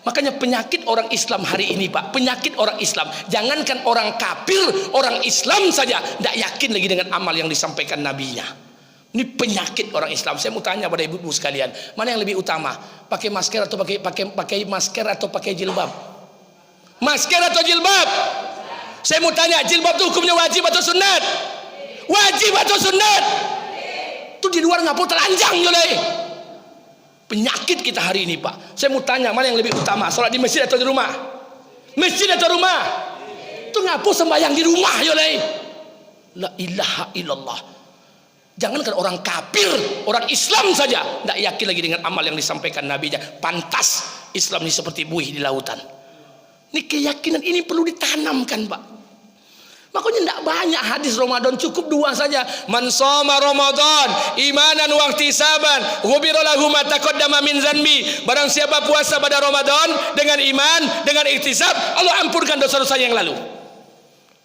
Makanya penyakit orang Islam hari ini Pak, penyakit orang Islam, jangankan orang kafir, orang Islam saja tidak yakin lagi dengan amal yang disampaikan nabinya. Ini penyakit orang Islam. Saya mau tanya pada ibu-ibu sekalian, mana yang lebih utama, pakai masker atau pakai masker atau pakai jilbab? Masker atau jilbab? Saya mau tanya, jilbab itu hukumnya wajib atau sunat? Wajib atau sunat? Itu di luar ngapu telanjang yoleh. Penyakit kita hari ini Pak. Saya mau tanya, mana yang lebih utama, sholat di masjid atau di rumah? Masjid atau rumah? Itu ngapu sembahyang di rumah yoleh. La ilaha illallah. Jangankan orang kafir, orang Islam saja tidak yakin lagi dengan amal yang disampaikan nabinya. Pantas Islam ini seperti buih di lautan. Ini keyakinan ini perlu ditanamkan Pak. Makanya tidak banyak hadis Ramadan, cukup 2 saja. Man shoma Ramadan imanan wa ihtisaban ghufira lahu ma taqaddama min dzanbi. Barang siapa puasa pada Ramadan dengan iman, dengan ihtisab, Allah ampunkan dosa-dosa yang lalu.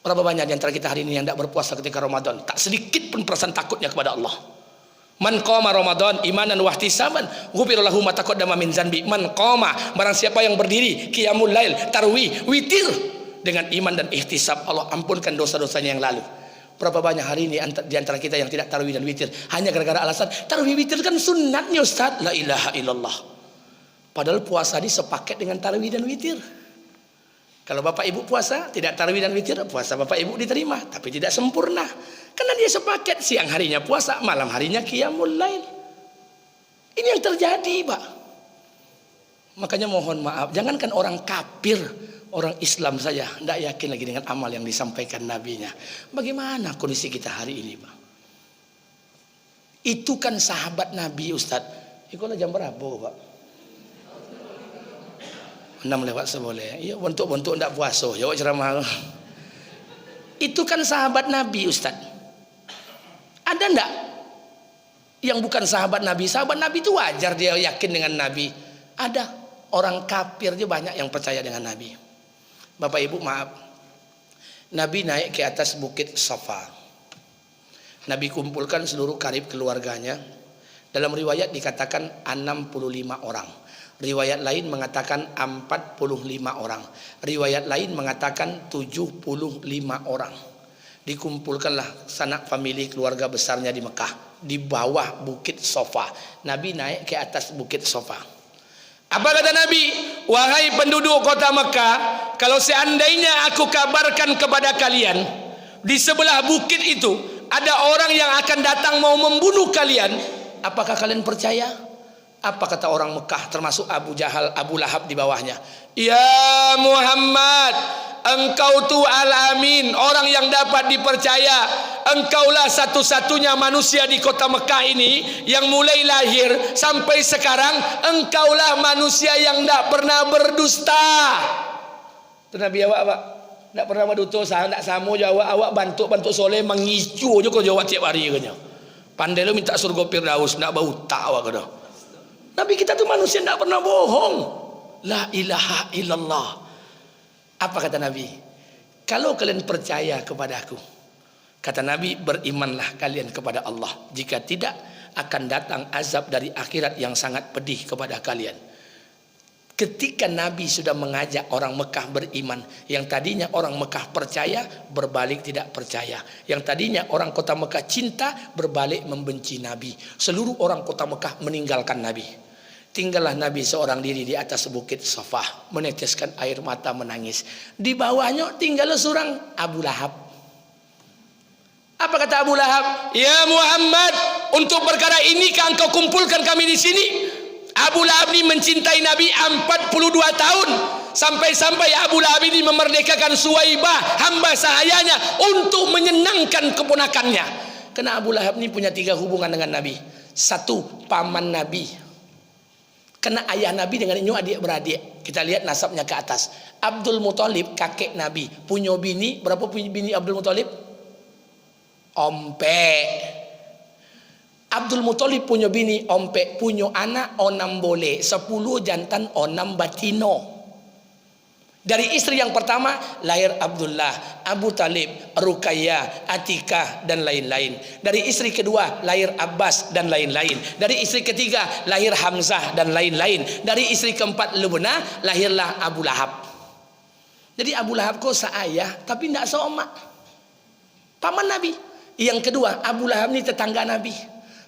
Berapa banyak di antara kita hari ini yang tidak berpuasa ketika Ramadan? Tak sedikit pun perasaan takutnya kepada Allah. Man qama Ramadan imanan wa ihtisaban ghufira lahu ma taqaddama min dzanbi. Man qama, barang siapa yang berdiri qiyamul lail, tarawih, witir dengan iman dan ihtisab, Allah ampunkan dosa-dosanya yang lalu. Berapa banyak hari ini di antara kita yang tidak tarawih dan witir hanya gara-gara alasan tarawih witir kan sunatnya Ustaz. La ilaha illallah. Padahal puasa ini sepaket dengan tarawih dan witir. Kalau bapak ibu puasa tidak tarawih dan witir, puasa bapak ibu diterima, tapi tidak sempurna. Karena dia sepaket, siang harinya puasa, malam harinya qiyamul lail. Ini yang terjadi Pak. Makanya mohon maaf, jangankan orang kafir, orang Islam saja tidak yakin lagi dengan amal yang disampaikan nabinya. Bagaimana kondisi kita hari ini Pak? Itu kan sahabat Nabi Ustaz. Ikulah jam berapa Pak? 6 lewat seboleh. Ya bentuk-bentuk tidak puasa. Ya ceramah. Itu kan sahabat Nabi Ustaz. Ada enggak yang bukan sahabat Nabi? Sahabat Nabi itu wajar dia yakin dengan Nabi. Ada. Orang kafir aja banyak yang percaya dengan Nabi. Bapak Ibu maaf, Nabi naik ke atas bukit Safa. Nabi kumpulkan seluruh karib keluarganya. Dalam riwayat dikatakan 65 orang. Riwayat lain mengatakan 45 orang. Riwayat lain mengatakan 75 orang. Dikumpulkanlah sanak famili keluarga besarnya di Mekah, di bawah bukit Safa. Nabi naik ke atas bukit Safa. Apa kata Nabi? Wahai penduduk kota Mekah, kalau seandainya aku kabarkan kepada kalian, di sebelah bukit itu ada orang yang akan datang mau membunuh kalian, apakah kalian percaya? Apa kata orang Mekah, termasuk Abu Jahal, Abu Lahab di bawahnya? Ya Muhammad, engkau tu al-amin, orang yang dapat dipercaya. Engkaulah satu-satunya manusia di kota Mekah ini yang mulai lahir sampai sekarang, engkaulah manusia yang tidak pernah berdusta. Itu Nabi awak Pak, tidak pernah berdusta, tidak sama awak bantu soleh mengicu je kau jawab tiap hari katanya. Pandai lu minta surga Firdaus, tidak bau tak awak kata. Nabi kita tu manusia tidak pernah bohong. La ilaha illallah. Apa kata Nabi? Kalau kalian percaya kepada aku, kata Nabi, berimanlah kalian kepada Allah. Jika tidak, akan datang azab dari akhirat yang sangat pedih kepada kalian. Ketika Nabi sudah mengajak orang Mekah beriman, yang tadinya orang Mekah percaya, berbalik tidak percaya. Yang tadinya orang kota Mekah cinta, berbalik membenci Nabi. Seluruh orang kota Mekah meninggalkan Nabi. Tinggallah Nabi seorang diri di atas bukit Safa, meneteskan air mata menangis. Di bawahnya tinggal seorang Abu Lahab. Apa kata Abu Lahab? Ya Muhammad, untuk perkara ini kan engkau kumpulkan kami di sini. Abu Lahab ini mencintai Nabi 42 tahun. Sampai-sampai Abu Lahab ini memerdekakan Suwaibah, hamba sahayanya, untuk menyenangkan keponakannya. Karena Abu Lahab ini punya 3 hubungan dengan Nabi. 1, paman Nabi. Karena ayah Nabi dengan ini adik beradik. Kita lihat nasabnya ke atas. Abdul Muthalib kakek Nabi punya bini, berapa punya bini Abdul Muthalib? Ompek. Abdul Muthalib punya bini ompek, punya anak onam boleh, 10 jantan onam batino. Dari istri yang pertama lahir Abdullah, Abu Talib, Ruqayyah, Atikah dan lain-lain. Dari istri kedua lahir Abbas dan lain-lain. Dari istri ketiga lahir Hamzah dan lain-lain. Dari istri keempat Lubna lahirlah Abu Lahab. Jadi Abu Lahab kok seayah tapi tidak seomak. Paman Nabi. Yang kedua Abu Lahab ini tetangga Nabi.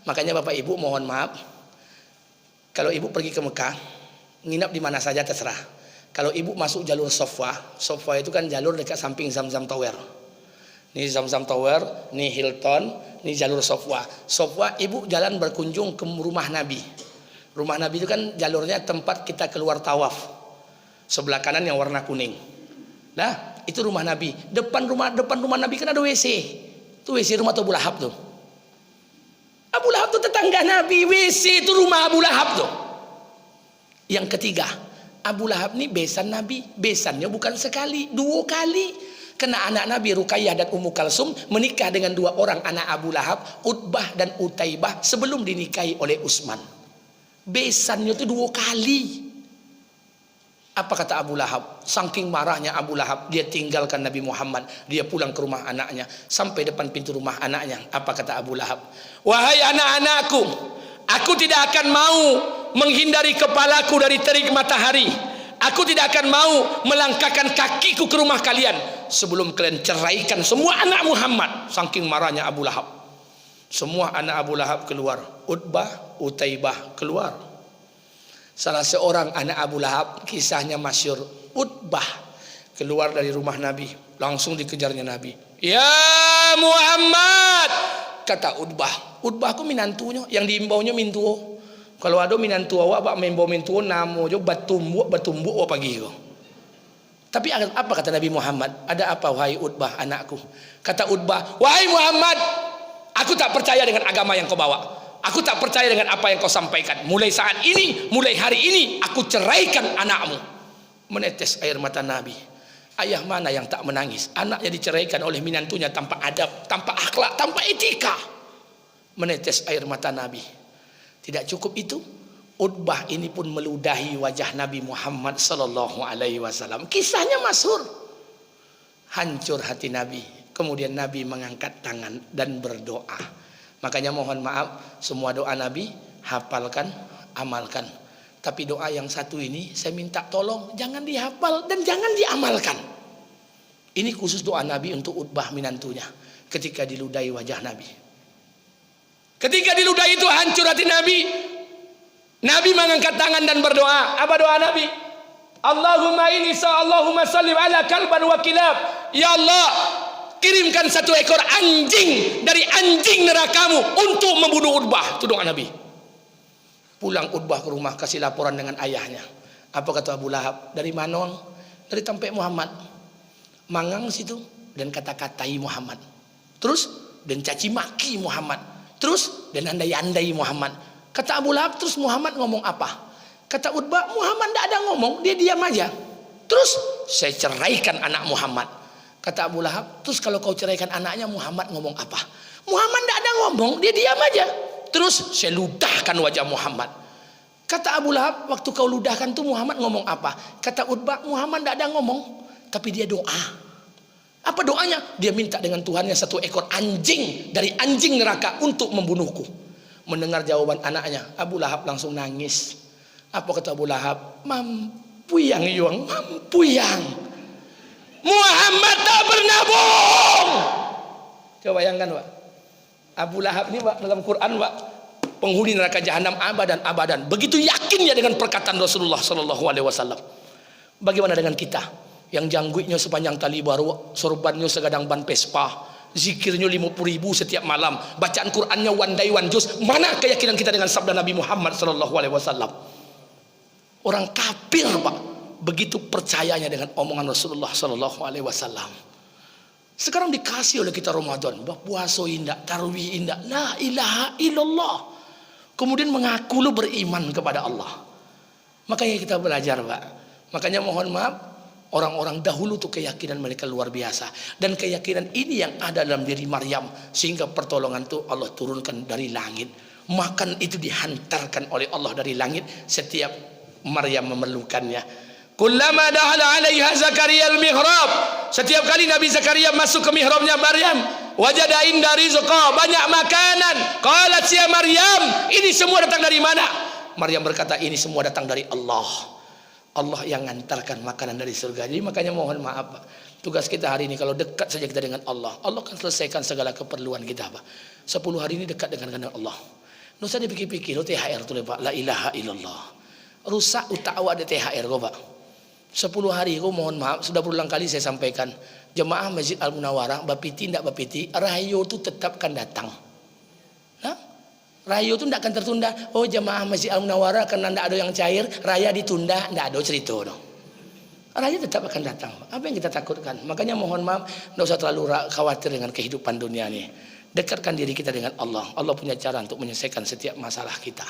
Makanya Bapak Ibu mohon maaf, kalau ibu pergi ke Mekah, nginap di mana saja terserah. Kalau ibu masuk jalur Sofwa, Sofwa itu kan jalur dekat samping Zamzam Tower. Ini Zamzam Tower, ini Hilton, ini jalur Sofwa. Sofwa ibu jalan berkunjung ke rumah Nabi. Rumah Nabi itu kan jalurnya tempat kita keluar tawaf. Sebelah kanan yang warna kuning. Nah, itu rumah Nabi. Depan rumah Nabi kan ada WC. Itu WC rumah Abu Lahab tuh. Abu Lahab tuh tetangga Nabi, WC itu rumah Abu Lahab tuh. Yang ketiga, Abu Lahab ini besan Nabi. Besannya bukan sekali, 2 kali. Kena anak Nabi Ruqayyah dan Ummu Kalsum menikah dengan 2 orang anak Abu Lahab, Utbah dan Utaibah, sebelum dinikahi oleh Utsman. Besannya itu 2 kali. Apa kata Abu Lahab? Saking marahnya Abu Lahab, dia tinggalkan Nabi Muhammad, dia pulang ke rumah anaknya. Sampai depan pintu rumah anaknya, apa kata Abu Lahab? Wahai anak-anakku, aku tidak akan mau menghindari kepalaku dari terik matahari. Aku tidak akan mau melangkahkan kakiku ke rumah kalian sebelum kalian ceraikan semua anak Muhammad. Saking marahnya Abu Lahab. Semua anak Abu Lahab keluar. Utbah, Utaibah keluar. Salah seorang anak Abu Lahab, kisahnya masyhur, Utbah, keluar dari rumah Nabi, langsung dikejarnya Nabi. Ya Muhammad, kata Utbah. Utbah aku minantunya, yang diimbaunya mintuo. Kalau ada minantu awak bak membau mintuo namo jo batumbuk wa pagi ko. Tapi apa kata Nabi Muhammad? Ada apa wahai Utbah anakku? Kata Utbah, wahai Muhammad, aku tak percaya dengan agama yang kau bawa. Aku tak percaya dengan apa yang kau sampaikan. Mulai saat ini, mulai hari ini, aku ceraikan anakmu. Menetes air mata Nabi. Ayah mana yang tak menangis? Anaknya diceraikan oleh minantunya tanpa adab, tanpa akhlak, tanpa etika. Menetes air mata Nabi. Tidak cukup itu, Utbah ini pun meludahi wajah Nabi Muhammad sallallahu alaihi wasallam. Kisahnya masyhur. Hancur hati Nabi. Kemudian Nabi mengangkat tangan dan berdoa. Makanya mohon maaf, semua doa Nabi hafalkan, amalkan. Tapi doa yang satu ini saya minta tolong jangan dihafal dan jangan diamalkan. Ini khusus doa Nabi untuk Utbah minantunya ketika diludahi wajah Nabi. Ketika diludahi itu hancur hati Nabi. Nabi mengangkat tangan dan berdoa. Apa doa Nabi? Allahumma salli ala kalban wa kilab. Ya Allah, kirimkan 1 ekor anjing dari anjing nerakamu untuk membunuh Utbah. Itu doa Nabi. Pulang Utbah ke rumah, kasih laporan dengan ayahnya. Apa kata Abu Lahab? Dari Manong, dari Tampek Muhammad. Mangang situ dan kata-katai Muhammad. Terus dan caci maki Muhammad. Terus dan andai-andai Muhammad. Kata Abu Lahab, terus Muhammad ngomong apa? Kata Utbah, Muhammad tidak ada ngomong, dia diam aja. Terus saya ceraikan anak Muhammad. Kata Abu Lahab, terus kalau kau ceraikan anaknya, Muhammad ngomong apa? Muhammad tidak ada ngomong, dia diam aja. Terus saya ludahkan wajah Muhammad. Kata Abu Lahab, waktu kau ludahkan tuh Muhammad ngomong apa? Kata Utbah, Muhammad tidak ada ngomong, tapi dia doa. Apa doanya? Dia minta dengan Tuhannya 1 ekor anjing dari anjing neraka untuk membunuhku. Mendengar jawaban anaknya, Abu Lahab langsung nangis. Apa kata Abu Lahab? Mampu yang yuang, mampu yang. Muhammad tak pernah bohong. Coba bayangkan Pak. Abu Lahab ini Pak, dalam Quran Pak, penghuni neraka jahanam abadan. Begitu yakinnya dengan perkataan Rasulullah sallallahu alaihi wasallam. Bagaimana dengan kita? Yang jangguiknya sepanjang tali baru, sorbannya segadang ban Vespa, zikirnya 50.000 setiap malam, bacaan Qurannya one day one juz. Mana keyakinan kita dengan sabda Nabi Muhammad sallallahu alaihi wasallam? Orang kafir Pak, begitu percayanya dengan omongan Rasulullah sallallahu alaihi wasallam. Sekarang dikasih oleh kita Ramadan, puasa indah, tarawih indah, la ilaha illallah. Kemudian mengaku lu beriman kepada Allah. Makanya kita belajar Pak. Makanya mohon maaf, orang-orang dahulu tuh keyakinan mereka luar biasa. Dan keyakinan ini yang ada dalam diri Maryam. Sehingga pertolongan itu Allah turunkan dari langit. Makan itu dihantarkan oleh Allah dari langit setiap Maryam memerlukannya. Kullama dakhala 'alaiha Zakaria al-mihrab. Setiap kali Nabi Zakaria masuk ke mihrabnya Maryam, wajada inda rizqa, banyak makanan. Qalat ya Maryam, ini semua datang dari mana? Maryam berkata, ini semua datang dari Allah. Allah yang ngantarkan makanan dari surga. Jadi makanya mohon maaf, Pak. Tugas kita hari ini kalau dekat saja kita dengan Allah, Allah akan selesaikan segala keperluan kita, Pak. 10 hari ini dekat dengan Allah. Nggak usah dipikir-pikir, lo THR tuh, Pak. La ilaha illallah. Rusak utak awak ada THR kok, Pak. 10 hari kau mohon maaf, sudah berulang kali saya sampaikan, jemaah Masjid Al-Munawarah, bapiti tidak bapiti, rayo itu tetap akan datang. Nah, rayo itu tidak akan tertunda. Oh, jemaah Masjid Al-Munawarah karena tidak ada yang cair, raya ditunda, tidak ada cerita dong. Raya tetap akan datang. Apa yang kita takutkan? Makanya mohon maaf, tidak usah terlalu khawatir dengan kehidupan dunia ini. Dekatkan diri kita dengan Allah. Allah punya cara untuk menyelesaikan setiap masalah kita.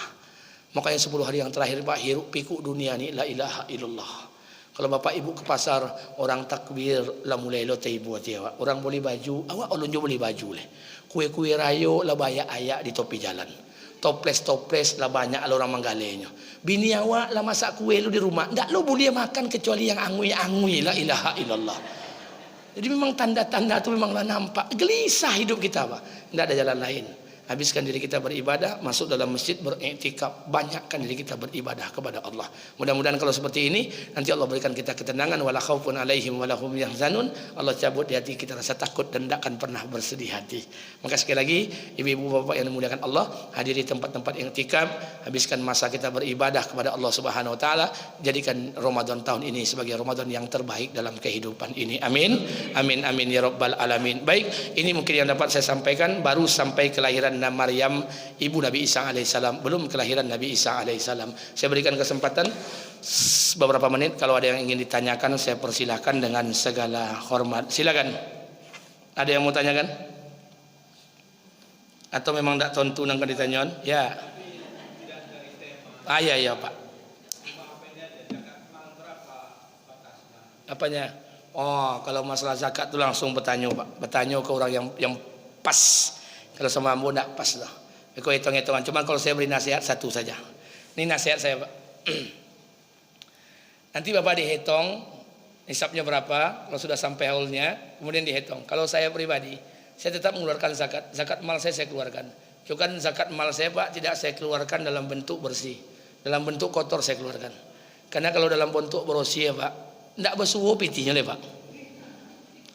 Makanya 10 hari yang terakhir, Pak, hiruk pikuk dunia ini, la ilaha illallah. Kalau bapak ibu ke pasar, orang takbir lah mulai lo taibu awak. Orang boleh baju, awak ulun jo boleh baju leh. Kue-kue rayo lah banyak ayak di topi jalan. Toples lah banyak lah orang manggalenya. Bini awak lah masak kue lu di rumah, ndak lo boleh makan kecuali yang angui-angui, la ilaha illallah. Jadi memang tanda-tanda itu memanglah nampak. Gelisah hidup kita, Pak. Ndak ada jalan lain. Habiskan diri kita beribadah, masuk dalam masjid beriktikaf, banyakkan diri kita beribadah kepada Allah. Mudah-mudahan kalau seperti ini nanti Allah berikan kita ketenangan, wala khaufun alaihim wala hum yahzanun. Allah cabut di hati kita rasa takut dan tidak akan pernah bersedih hati. Maka sekali lagi ibu-ibu bapak yang dimuliakan Allah, hadiri tempat-tempat iktikaf, habiskan masa kita beribadah kepada Allah Subhanahu wa taala, jadikan Ramadan tahun ini sebagai Ramadan yang terbaik dalam kehidupan ini. Amin. Amin amin ya rabbal alamin. Baik, ini mungkin yang dapat saya sampaikan, baru sampai kelahiran Maryam ibu Nabi Isa alaihissalam, belum kelahiran Nabi Isa alaihissalam. Saya berikan kesempatan beberapa menit, kalau ada yang ingin ditanyakan saya persilahkan dengan segala hormat. Silakan. Ada yang mau tanyakan? Atau memang tidak tonton yang akan ditanyakan? Ya. Ya Pak. Apanya? Oh, kalau masalah zakat itu langsung bertanya, Pak. Bertanya ke orang yang pas. Kalau sama ambo tidak pas lah. Kau hitung-hitungan. Cuma kalau saya beri nasihat satu saja. Ini nasihat saya, Pak. Nanti Bapak dihitung nisabnya berapa. Kalau sudah sampai haulnya, kemudian dihitung. Kalau saya pribadi, saya tetap mengeluarkan zakat. Zakat mal saya keluarkan. Cuma zakat mal saya, Pak, tidak saya keluarkan dalam bentuk bersih. Dalam bentuk kotor saya keluarkan. Karena kalau dalam bentuk bersih ya, Pak, tidak bersuhu pitinya le, Pak.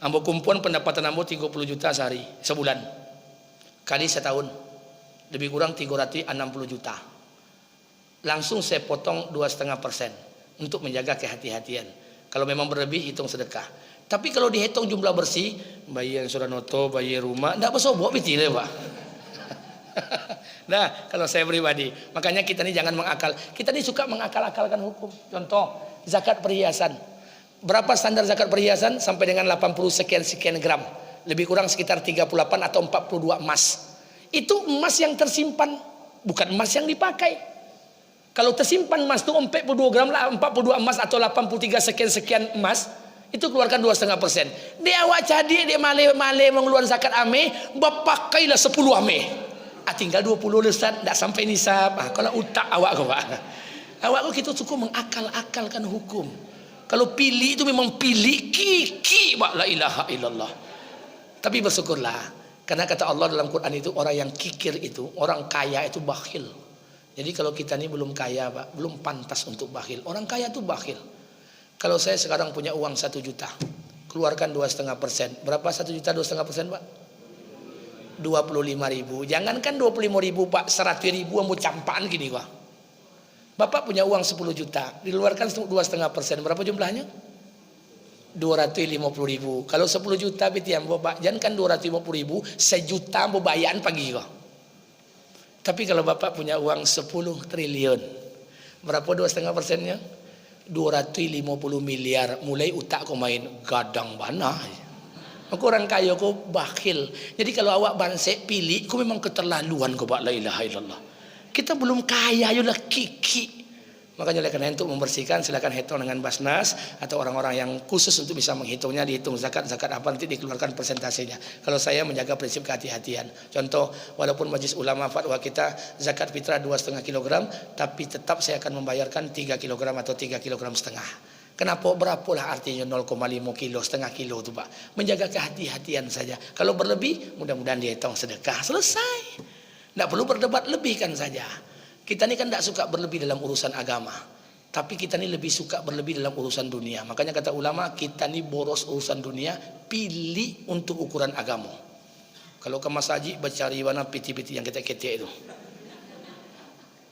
Ambo kumpulan pendapatan ambo 30 juta sehari, sebulan. Kali setahun lebih kurang 360 juta. Langsung saya potong 2,5% untuk menjaga kehati-hatian. Kalau memang berlebih hitung sedekah. Tapi kalau dihitung jumlah bersih, bayi yang sudah noto, bayi rumah, tidak bersobok betul, Pak. Nah, kalau saya pribadi, makanya kita ini jangan mengakal. Kita ini suka mengakal-akalkan hukum. Contoh, zakat perhiasan. Berapa standar zakat perhiasan? Sampai dengan 80 sekian gram. Lebih kurang sekitar 38 atau 42 emas. Itu emas yang tersimpan, bukan emas yang dipakai. Kalau tersimpan emas itu 42 gram lah, 42 emas atau 83 sekian emas, itu keluarkan 2,5%. Dia awak jadi dia male mengeluarkan zakat ame, bapakailah 10 ame. Tinggal 20 Ustaz, tidak sampai nisab. Kalau utak awak kau, Pak. Awak kau kita cukup mengakal-akalkan hukum. Kalau pilih itu memang pilih kiki, Pak, la ilaha illallah. Tapi bersyukurlah, karena kata Allah dalam Quran itu orang yang kikir itu, orang kaya itu bakhil. Jadi kalau kita ini belum kaya, Pak, belum pantas untuk bakhil. Orang kaya itu bakhil. Kalau saya sekarang punya uang 1 juta, keluarkan 2,5%. Berapa 1 juta 2,5%, Pak? 25.000. Jangankan 25.000, Pak, 100.000 mau campaan gini, Pak. Bapak punya uang 10 juta, dikeluarkan 2,5%. Berapa jumlahnya? 250.000. Kalau 10 juta pitiam Bapak, jangankan 250.000, 1 juta mau bayan pagi kok. Tapi kalau Bapak punya uang 10 triliun, berapa 2,5%-nya? 250 miliar. Mulai utak kau main gadang banah. Aku orang kaya kau bakhil. Jadi kalau awak bansek pilih, kau memang keterlaluan kau, Pak, la ilaha illallah. Kita belum kaya, ayolah kiki. Makanya oleh karena untuk membersihkan silakan hitung dengan Basnas atau orang-orang yang khusus untuk bisa menghitungnya, dihitung zakat apa nanti dikeluarkan persentasenya. Kalau saya menjaga prinsip kehati-hatian. Contoh, walaupun Majelis Ulama fatwa kita zakat fitrah 2,5 kg, tapi tetap saya akan membayarkan 3 kg atau 3,5 kg. Kenapa berapalah artinya 0,5 kilo, setengah kilo itu Pak. Menjaga kehati-hatian saja. Kalau berlebih, mudah-mudahan dihitung sedekah. Selesai. Tidak perlu berdebat lebihkan saja. Kita ini kan tidak suka berlebih dalam urusan agama. Tapi kita ini lebih suka berlebih dalam urusan dunia. Makanya kata ulama, kita ini boros urusan dunia, pilih untuk ukuran agama. Kalau ke Mas Haji, cari mana piti-piti yang ketek-ketek itu.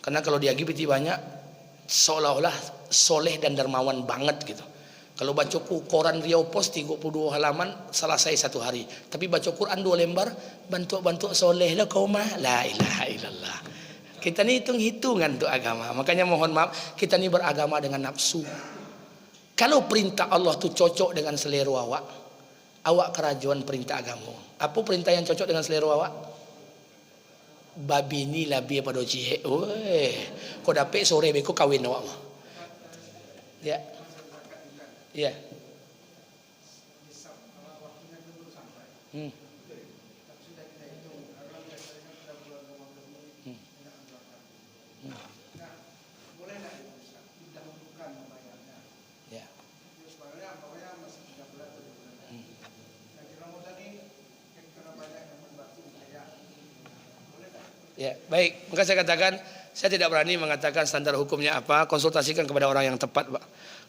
Karena kalau dia piti banyak, seolah-olah soleh dan dermawan banget gitu. Kalau baca koran Riau Pos 32 halaman selesai satu hari. Tapi baca Quran 2 lembar, bantu soleh lah kau mah. La ilaha illallah. Kita ni hitung-hitungan untuk agama. Makanya mohon maaf, kita ni beragama dengan nafsu. Kalau perintah Allah tu cocok dengan selera awak kerajuan perintah agama. Apa perintah yang cocok dengan selera awak? Babi ni labi pada cihek. Kau dapat sore beko kawin awak mah. Ya. Ya. Ya, baik. Maka saya katakan, saya tidak berani mengatakan standar hukumnya apa. Konsultasikan kepada orang yang tepat, Pak.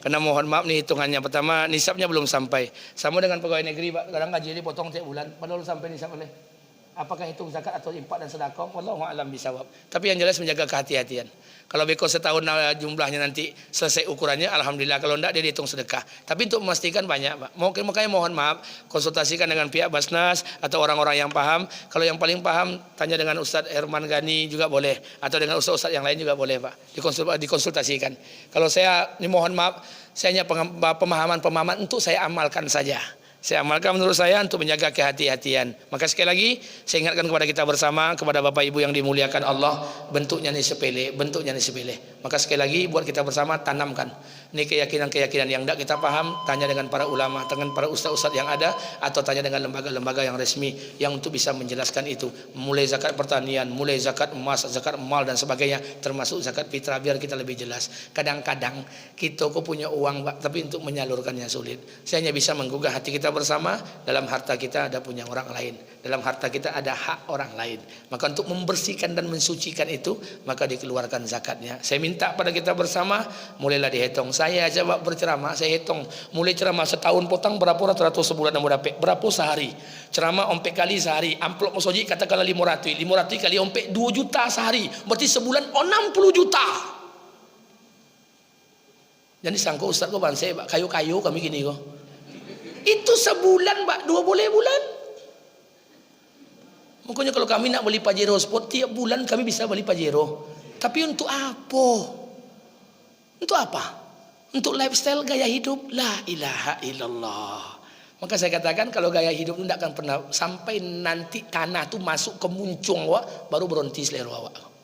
Karena mohon maaf nih hitungannya. Pertama, nisabnya belum sampai. Sama dengan pegawai negeri, Pak. Kadang gaji dipotong tiap bulan. Padahal sampai nisab oleh. Apakah hitung zakat atau infak dan sedekah? Wallahu a'lam bisawab. Tapi yang jelas menjaga kehati-hatian. Kalau beko setahun jumlahnya nanti selesai ukurannya, alhamdulillah. Kalau enggak dia dihitung sedekah. Tapi untuk memastikan banyak, Pak. Makanya mohon maaf, konsultasikan dengan pihak Basnas atau orang-orang yang paham. Kalau yang paling paham, tanya dengan Ustadz Herman Gani juga boleh, atau dengan ustadz-ustadz yang lain juga boleh, Pak. Dikonsultasikan. Kalau saya, ini mohon maaf, saya hanya pemahaman untuk saya amalkan saja. Saya amalkan menurut saya untuk menjaga kehati-hatian. Maka sekali lagi saya ingatkan kepada kita bersama, kepada Bapak Ibu yang dimuliakan Allah, bentuknya ini sepele, Maka sekali lagi buat kita bersama tanamkan ini keyakinan-keyakinan yang tidak kita paham, tanya dengan para ulama, dengan para ustaz-ustaz yang ada, atau tanya dengan lembaga-lembaga yang resmi yang untuk bisa menjelaskan itu. Mulai zakat pertanian, mulai zakat emas, zakat mal dan sebagainya, termasuk zakat fitrah, biar kita lebih jelas. Kadang-kadang kita kok punya uang, Pak, tapi untuk menyalurkannya sulit. Saya hanya bisa menggugah hati kita bersama, dalam harta kita ada punya orang lain, dalam harta kita ada hak orang lain. Maka untuk membersihkan dan mensucikan itu, maka dikeluarkan zakatnya. Saya minta pada kita bersama, mulailah dihitung. Saya aja berceramah, saya hitung mulai ceramah setahun potong berapa rata-rata sebulan mau dapat, berapa sehari. Ceramah ompek kali sehari, amplop mosoji katakanlah 500 kali ompek 2 juta sehari, berarti sebulan 60 juta. Jadi sangko Ustaz kok bansai kayu-kayu kami gini kok. Itu sebulan, Pak, 2 bulan. Makanya kalau kami nak beli Pajero Sport, tiap bulan kami bisa beli Pajero. Tapi untuk apa? Untuk apa? Untuk lifestyle gaya hidup. La ilaha illallah. Maka saya katakan kalau gaya hidup tidak akan pernah sampai nanti tanah itu masuk ke muncung awak, baru berhenti selera awak.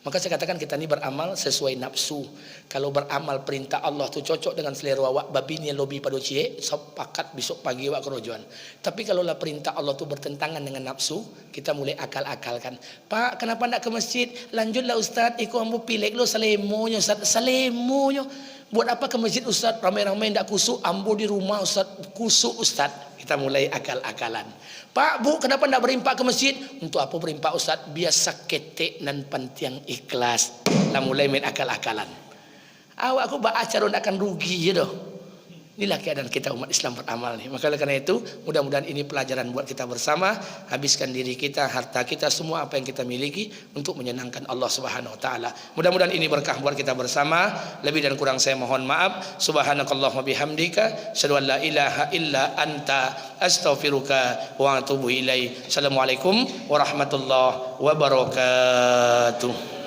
Maka saya katakan kita ini beramal sesuai nafsu. Kalau beramal perintah Allah tu cocok dengan selera awak, babi ni lobi pada cie, sepakat besok pagi awak kerojuan. Tapi kalau lah perintah Allah tu bertentangan dengan nafsu, kita mulai akal-akalkan. Pak, kenapa nak ke masjid? Lanjutlah Ustaz, ikut ambu pilek lo salemonya Ustaz, salemonya. Buat apa ke masjid Ustaz? Ramai-ramai ndak kusuk, ambu di rumah Ustaz, kusuk Ustaz. Kita mulai akal-akalan. Pak, Bu, kenapa ndak berimpak ke masjid? Untuk apa berimpak Ustaz? Biasa ketek nan pantiang ikhlas. Lah mulai main akal-akalan. Awak aku bak acara ndak akan rugi ya doh. Inilah keadaan kita umat Islam beramal nih. Maka karena itu mudah-mudahan ini pelajaran buat kita bersama. Habiskan diri kita, harta kita, semua apa yang kita miliki untuk menyenangkan Allah Subhanahu Wa Taala. Mudah-mudahan ini berkah buat kita bersama. Lebih dan kurang saya mohon maaf. Subhanakallahumma bihamdika, asyhadu an la ilaha illa anta, astaghfiruka wa atubu ilaik. Assalamualaikum warahmatullahi wabarakatuh.